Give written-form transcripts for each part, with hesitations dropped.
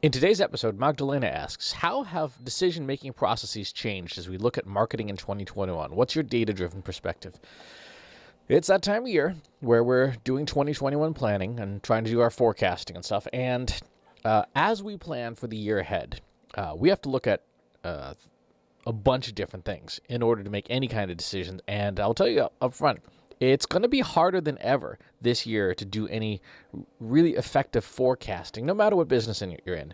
In today's episode, Magdalena asks, how have decision-making processes changed as we look at marketing in 2021? What's your data-driven perspective? It's that time of year where we're doing 2021 planning and trying to do our forecasting and stuff. And as we plan for the year ahead, we have to look at a bunch of different things in order to make any kind of decision. And I'll tell you up front, it's going to be harder than ever this year to do any really effective forecasting, no matter what business you're in,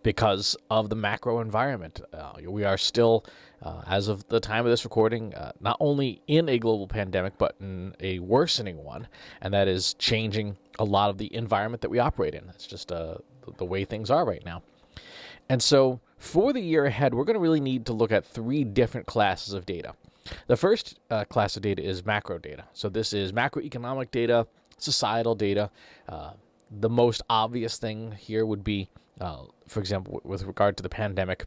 because of the macro environment. We are still, as of the time of this recording, not only in a global pandemic, but in a worsening one, and that is changing a lot of the environment that we operate in. It's just the way things are right now. And so for the year ahead, we're going to really need to look at three different classes of data. The first class of data is macro data. So this is macroeconomic data, societal data. The most obvious thing here would be, for example, with regard to the pandemic,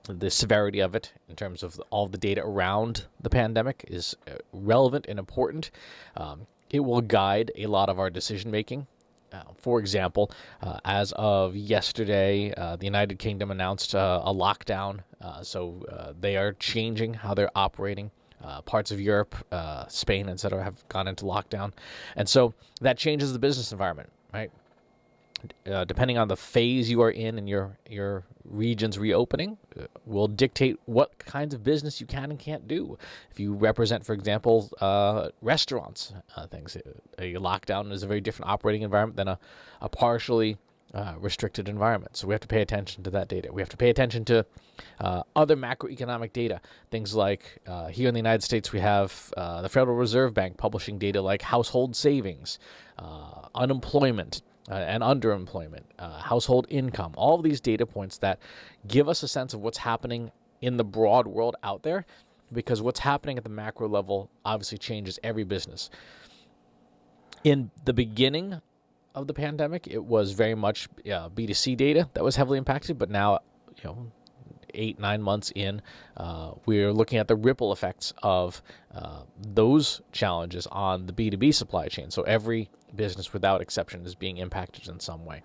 the severity of it in terms of all the data around the pandemic is relevant and important. It will guide a lot of our decision making. For example, as of yesterday, the United Kingdom announced a lockdown, so they are changing how they're operating. Parts of Europe, Spain, etc., have gone into lockdown, and so that changes the business environment, right? Depending on the phase you are in your region's reopening, will dictate what kinds of business you can and can't do. If you represent, for example, restaurants, things, a lockdown is a very different operating environment than a partially restricted environment. So we have to pay attention to that data. We have to pay attention to other macroeconomic data. Things like here in the United States, we have the Federal Reserve Bank publishing data like household savings, unemployment, and underemployment, household income, all of these data points that give us a sense of what's happening in the broad world out there, because what's happening at the macro level obviously changes every business. In the beginning of the pandemic, it was very much B2C data that was heavily impacted, but now, 8-9 months in, we're looking at the ripple effects of those challenges on the B2B supply chain. So every business, without exception, is being impacted in some way.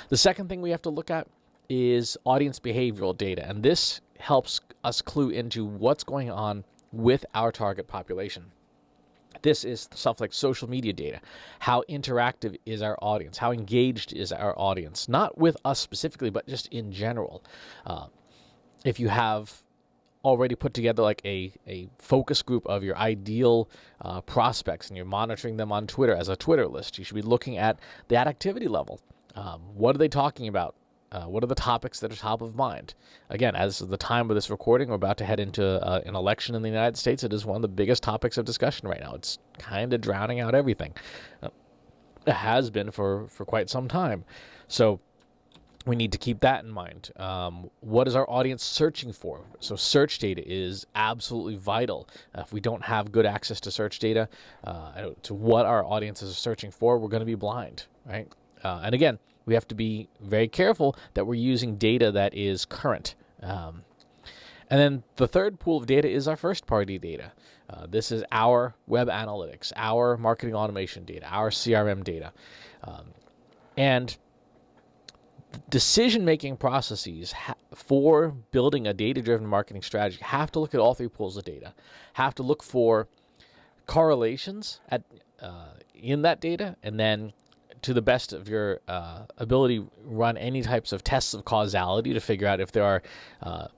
The second thing we have to look at is audience behavioral data, and this helps us clue into what's going on with our target population. This is stuff like social media data. How interactive is our audience? How engaged is our audience? Not with us specifically, but just in general. If you have already put together like a focus group of your ideal prospects and you're monitoring them on Twitter as a Twitter list, you should be looking at that activity level. What are they talking about? What are the topics that are top of mind? Again, as of the time of this recording, we're about to head into an election in the United States. It is one of the biggest topics of discussion right now. It's kind of drowning out everything. It has been for quite some time. So we need to keep that in mind. What is our audience searching for? So search data is absolutely vital. If we don't have good access to search data, to what our audiences are searching for, we're going to be blind, right? And again, we have to be very careful that we're using data that is current. And then the third pool of data is our first-party data. This is our web analytics, our marketing automation data, our CRM data. And decision-making processes for building a data-driven marketing strategy have to look at all three pools of data, have to look for correlations in that data, and then to the best of your ability, run any types of tests of causality to figure out if there are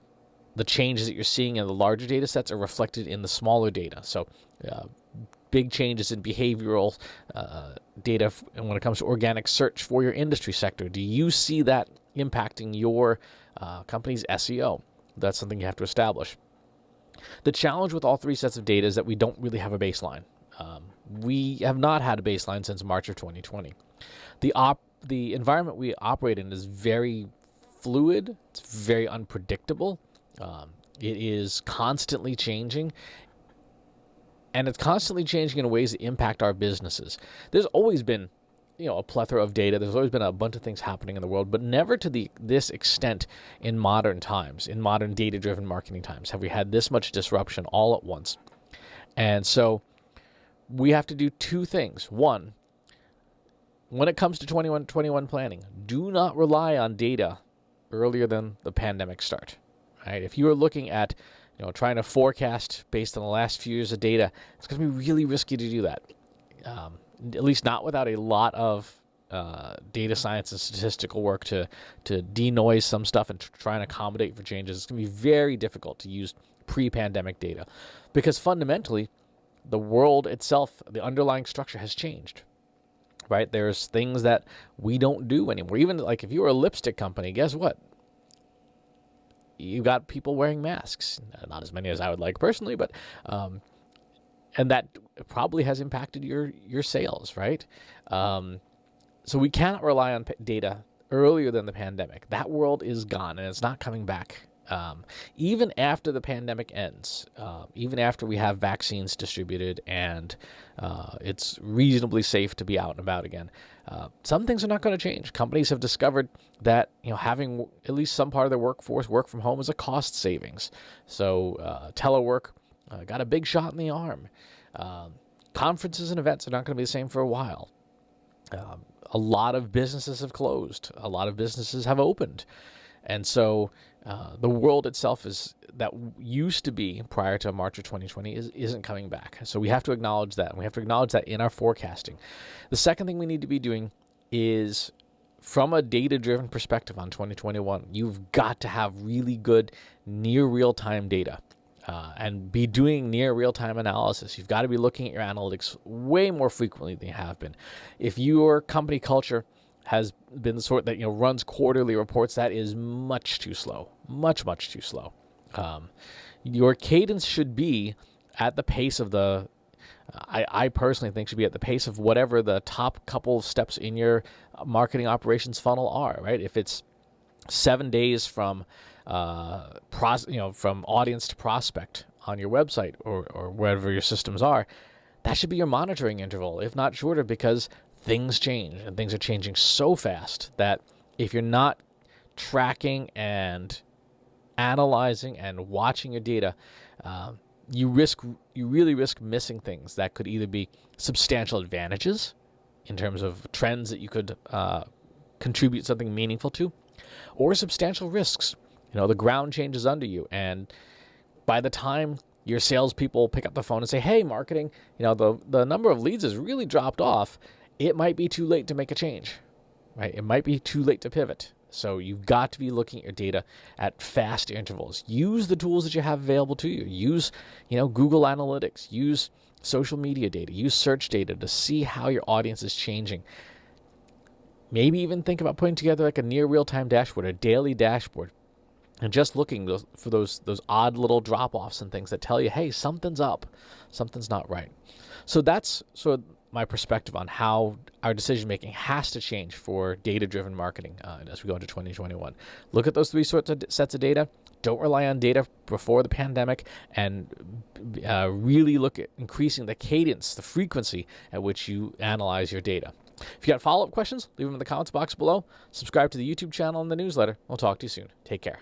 the changes that you're seeing in the larger data sets are reflected in the smaller data. So big changes in behavioral data when it comes to organic search for your industry sector. Do you see that impacting your company's SEO? That's something you have to establish. The challenge with all three sets of data is that we don't really have a baseline. We have not had a baseline since March of 2020. The environment we operate in is very fluid. It's very unpredictable. It is constantly changing. And it's constantly changing in ways that impact our businesses. There's always been, a plethora of data. There's always been a bunch of things happening in the world, but never to this extent in modern times, in modern data-driven marketing times, have we had this much disruption all at once. And so we have to do two things. One, when it comes to 21 planning, do not rely on data earlier than the pandemic start. Right? If you are looking at trying to forecast based on the last few years of data, it's going to be really risky to do that. At least not without a lot of data science and statistical work to denoise some stuff and try and accommodate for changes. It's going to be very difficult to use pre-pandemic data because fundamentally, the world itself, the underlying structure has changed. Right? There's things that we don't do anymore. Even like if you were a lipstick company, guess what? You got people wearing masks. Not as many as I would like personally, but and that probably has impacted your sales, right? So we cannot rely on data earlier than the pandemic. That world is gone, and it's not coming back. Even after the pandemic ends, even after we have vaccines distributed and it's reasonably safe to be out and about again, some things are not going to change. Companies have discovered that having at least some part of their workforce work from home is a cost savings. So telework got a big shot in the arm. Conferences and events are not going to be the same for a while. A lot of businesses have closed. A lot of businesses have opened. And so the world itself that used to be prior to March of 2020 isn't coming back. So we have to acknowledge that. And we have to acknowledge that in our forecasting. The second thing we need to be doing is, from a data-driven perspective on 2021, you've got to have really good near real-time data. And be doing near real-time analysis. You've got to be looking at your analytics way more frequently than you have been. If your company culture has been the sort that runs quarterly reports, that is much too slow, much too slow. Your cadence should be at the pace of I personally think should be at the pace of whatever the top couple of steps in your marketing operations funnel are. Right? If it's 7 days from from audience to prospect on your website or wherever your systems are, that should be your monitoring interval, if not shorter, because things change, and things are changing so fast that if you're not tracking and analyzing and watching your data, you really risk missing things that could either be substantial advantages in terms of trends that you could contribute something meaningful to, or substantial risks. The ground changes under you, and by the time your salespeople pick up the phone and say, "Hey, marketing, the number of leads has really dropped off," it might be too late to make a change, right? It might be too late to pivot. So you've got to be looking at your data at fast intervals. Use the tools that you have available to you. Use, Google Analytics. Use social media data. Use search data to see how your audience is changing. Maybe even think about putting together like a near real-time dashboard, a daily dashboard, and just looking for those odd little drop-offs and things that tell you, hey, something's up, something's not right. So that's sort of my perspective on how our decision-making has to change for data-driven marketing as we go into 2021. Look at those three sets of data. Don't rely on data before the pandemic, and really look at increasing the cadence, the frequency at which you analyze your data. If you got follow-up questions, leave them in the comments box below. Subscribe to the YouTube channel and the newsletter. We'll talk to you soon. Take care.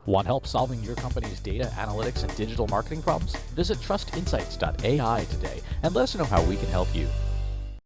Want help solving your company's data, analytics, and digital marketing problems? Visit trustinsights.ai today and let us know how we can help you.